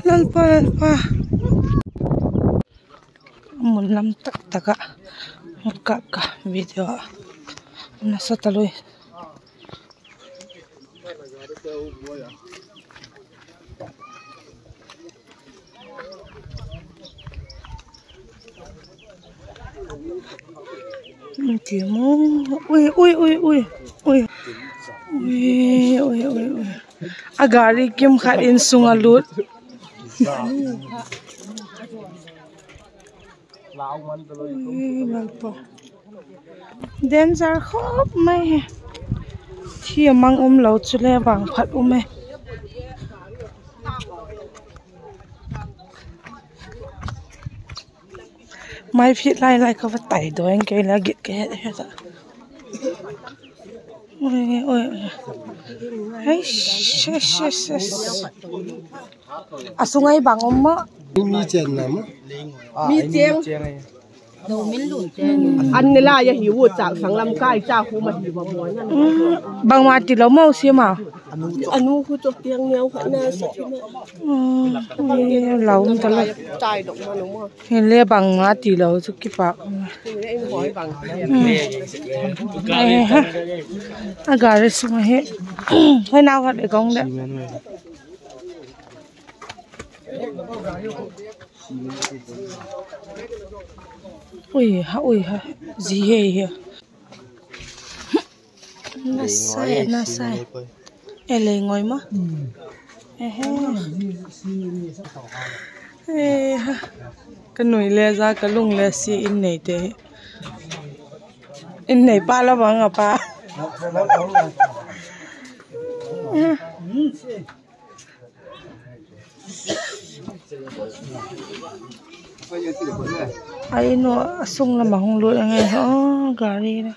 lalpa mulam taka muka video nasa taloy hindi mo uy agari kim khain sungalut danger khop mai thi mang lo chule bang phat ume mai phit lai ka va tai do en ke la git ke he ta oi hey asungai bang ma mi chen na ma mi cheng đầu miếng lụn ăn này là hiểu vụ chả sáng làm cái chả khu mà hiểu vào món nha bằng mà chỉ lâu mau xíu mà anh nu khu chụp tiếng nhiều cái này lâu không thật là trái động mà đúng không hiện lẽ bằng mà chỉ lâu chút cái bạc em hỏi bằng à gà đấy xong hết hơi nào gà để con đấy ui ha gì vậy na sai ele ngồi mà cái nồi le ra cái lung le xì in này thế in này ba là bằng à ba ai nó sung là mà không lụi ngày họ gà đi đó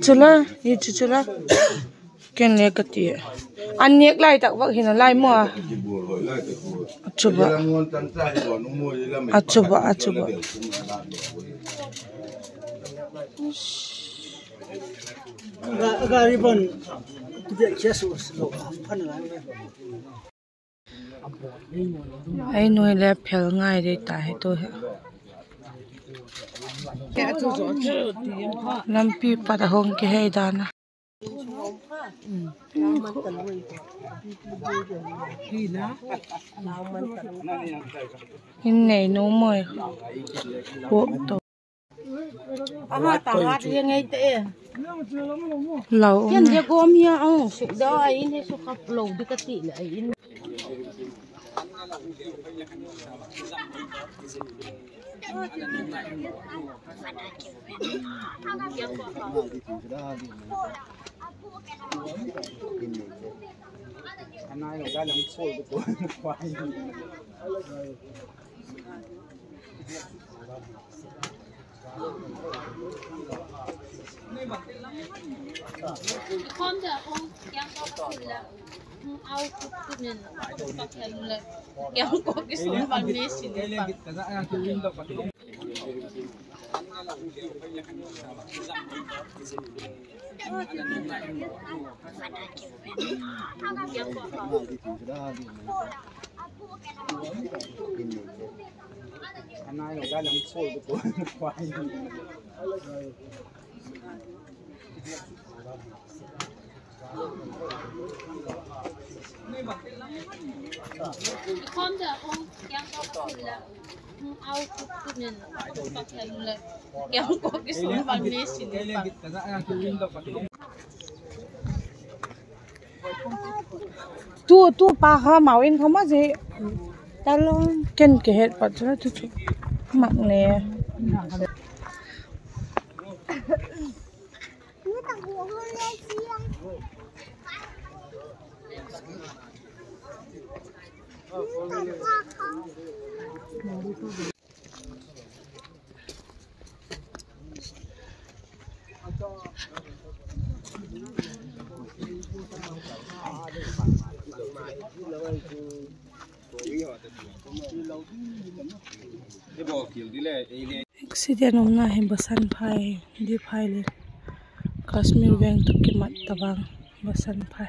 chula ये chula क्या ले करती है अन्य लाइ तक वक्त ही ना लाइ मुआ अचुबा gari bon dia Jesus lo phan la ai nuôi lẹ phèo ngay để tải tôi làm pi bắt hong cái hay đàn in này nấu mồi bộ tổ lâu nhân dia gom ya ang su da ai ni su khap lo di kati la ai con giờ không kéo có là ao chút nên có thêm là kéo có cái số bằng nét xin con giờ không kéo có là ao chút nên có thêm là kéo có cái số bằng nét xin tu pa ha màu in không có gì ta lo ken cái hết bắt ra tu mặc nè accident omna he basan phai di phai le Kashmir bank to kimat tabang basan phai